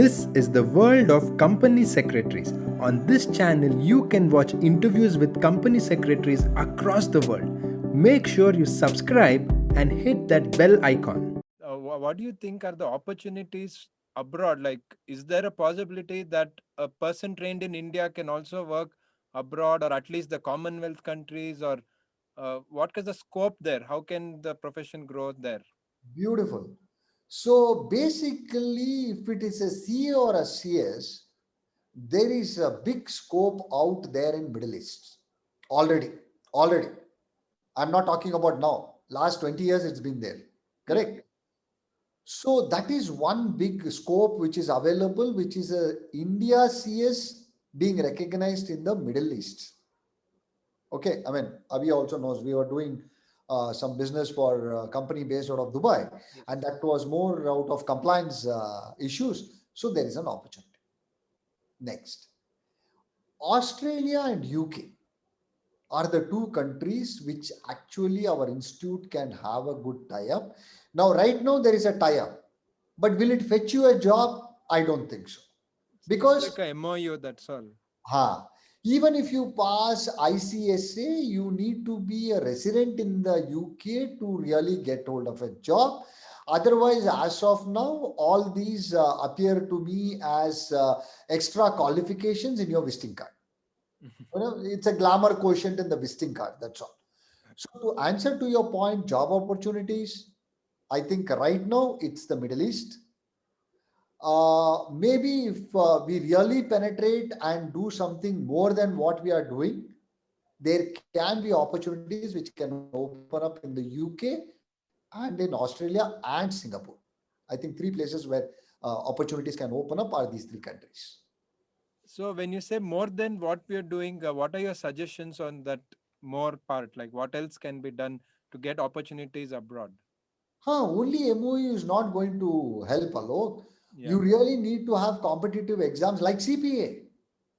This is the world of company secretaries. On this channel, you can watch interviews with company secretaries across the world. Make sure you subscribe and hit that bell icon. What do you think are the opportunities abroad? Like, is there a possibility that a person trained in India can also work abroad, or at least the Commonwealth countries, or what is the scope there? How can the profession grow there? Beautiful. So basically, if it is a CA or a CS, there is a big scope out there in Middle East already. Already. I'm not talking about now. Last 20 years it's been there. Yeah. Correct. So that is one big scope which is available, which is a India CS being recognized in the Middle East. Okay, I mean, Avi also knows we were doing some business for a company based out of Dubai, Yes. and that was more out of compliance issues. So there is an opportunity. Next, Australia and UK are the two countries which actually our institute can have a good tie-up. Now, right now there is a tie-up, but will it fetch you a job? I don't think so, It's because like a MOU, that's all. Ha. Even if you pass ICSA, you need to be a resident in the UK to really get hold of a job. Otherwise, as of now, all these appear to me as extra qualifications in your visiting card. You know, it's a glamour quotient in the visiting card. That's all. So, to answer to your point, job opportunities, I think right now it's the Middle East. Maybe if we really penetrate and do something more than what we are doing, there can be opportunities which can open up in the UK and in Australia and Singapore. I think three places where opportunities can open up are these three countries. So when you say more than what we are doing, what are your suggestions on that more part? Like what else can be done to get opportunities abroad? Only MOE is not going to help, Alok. Yeah, You really need to have competitive exams like CPA. You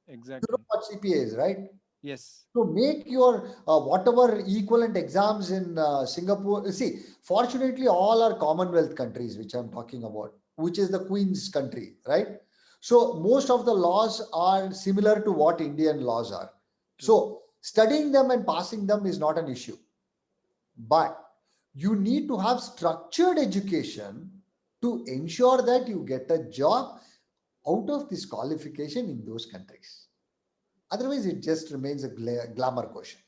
know exactly. what CPA is, right? Yes. So make your whatever equivalent exams in Singapore. See, fortunately, all are Commonwealth countries, which I'm talking about, which is the Queen's country, right? So most of the laws are similar to what Indian laws are. True. So studying them and passing them is not an issue, but you need to have structured education to ensure that you get a job out of this qualification in those countries. Otherwise, it just remains a glamour quotient.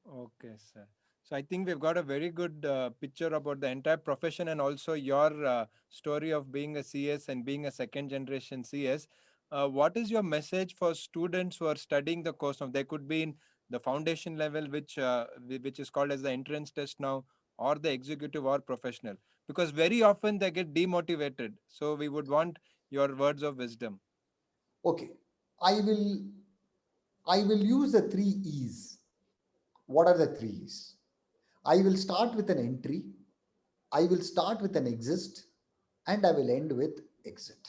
Okay, sir. So I think we've got a very good picture about the entire profession and also your story of being a CS and being a second generation CS. What is your message for students who are studying the course? Now, they could be in the foundation level, which is called as the entrance test now, or the executive or professional, because very often they get demotivated. So we would want your words of wisdom. Okay, I will I will use the three E's. What are the three E's? I will start with an entry, I will start with an exist, and I will end with exit.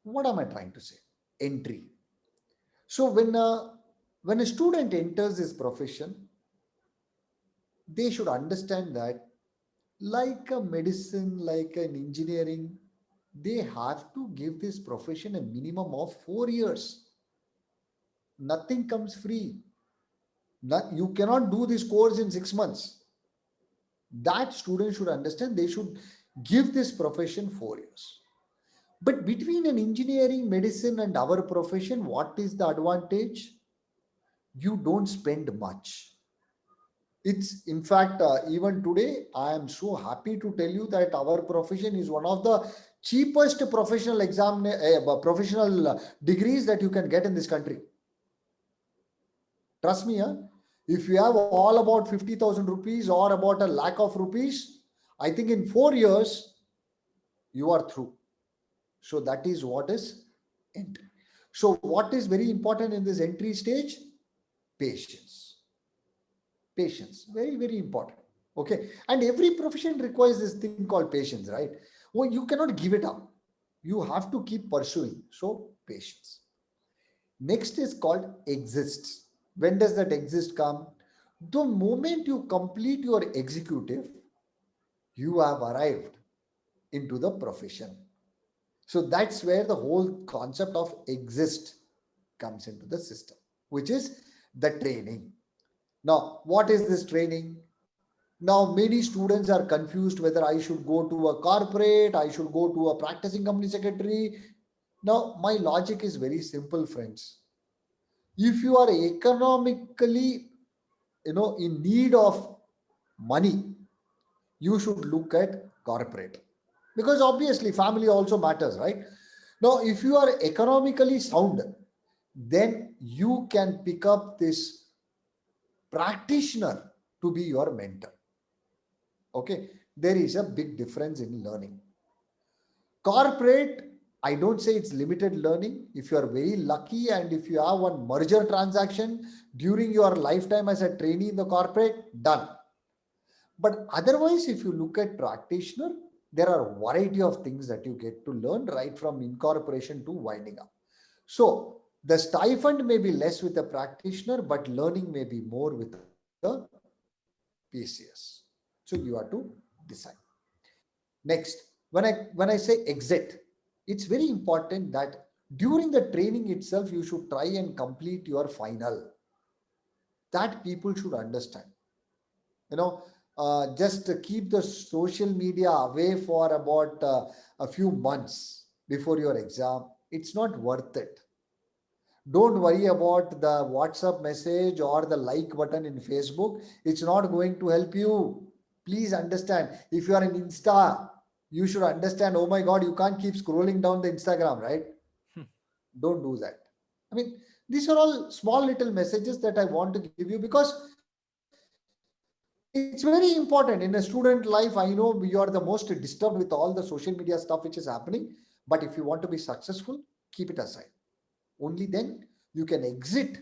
What am I trying to say? Entry. So when a student enters this profession, they should understand that like a medicine, like an engineering, they have to give this profession a minimum of 4 years. Nothing comes free. You cannot do this course in 6 months. That students should understand they should give this profession 4 years. But between an engineering, medicine, and our profession, what is the advantage? You don't spend much. It's in fact, even today, I am so happy to tell you that our profession is one of the cheapest professional degrees that you can get in this country. Trust me, if you have all about 50,000 rupees or about a lakh of rupees, I think in 4 years you are through. So that is what is entry. So what is very important in this entry stage? Patience. Patience. Very, very important. Okay. And every profession requires this thing called patience, right? Well, you cannot give it up. You have to keep pursuing. So patience. Next is called exists. When does that exist come? The moment you complete your executive, you have arrived into the profession. So that's where the whole concept of exist comes into the system, which is the training. Now, what is this training? Now, many students are confused whether I should go to a corporate, I should go to a practicing company secretary. Now, my logic is very simple, friends. If you are economically, in need of money, you should look at corporate, because obviously family also matters, right? Now, if you are economically sound, then you can pick up this practitioner to be your mentor. Okay, there is a big difference in learning. Corporate, I don't say it's limited learning. If you are very lucky and if you have one merger transaction during your lifetime as a trainee in the corporate, done. But otherwise, if you look at practitioner, there are a variety of things that you get to learn, right from incorporation to winding up. So the stipend may be less with a practitioner, but learning may be more with a PCS. So you have to decide. Next, when I say exit, it's very important that during the training itself, you should try and complete your final. That people should understand. You know, just keep the social media away for about a few months before your exam. It's not worth it. Don't worry about the WhatsApp message or the like button in Facebook. It's not going to help you. Please understand, if you are in Insta, you should understand, oh my god, you can't keep scrolling down the Instagram, right? Don't do that. I mean, these are all small little messages that I want to give you, because it's very important in a student life. I know you are the most disturbed with all the social media stuff which is happening, but if you want to be successful, keep it aside. Only then you can exit,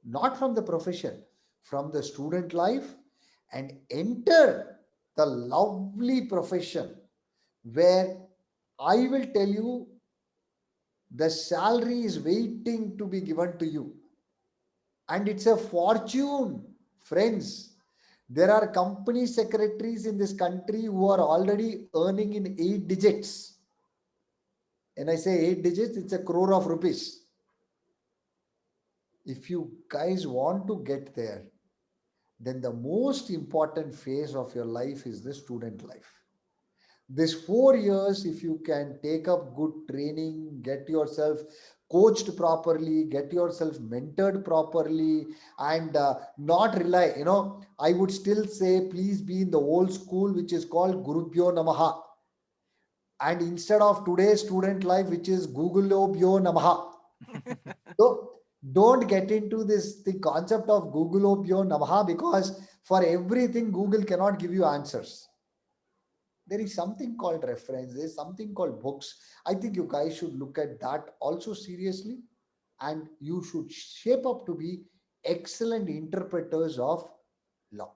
not from the profession, from the student life, and enter the lovely profession where I will tell you, the salary is waiting to be given to you, and it's a fortune, friends. There are company secretaries in this country who are already earning in 8 digits. And I say 8 digits, it's a crore of rupees. If you guys want to get there, then the most important phase of your life is the student life. This 4 years, if you can take up good training, get yourself coached properly, get yourself mentored properly, and not rely, I would still say, please be in the old school, which is called Gurubhyo Namaha. And instead of today's student life, which is Googlebhyo Namaha. So don't get into the concept of Googlebhyo Namaha, because for everything, Google cannot give you answers. There is something called reference, there's something called books. I think you guys should look at that also seriously, and you should shape up to be excellent interpreters of law.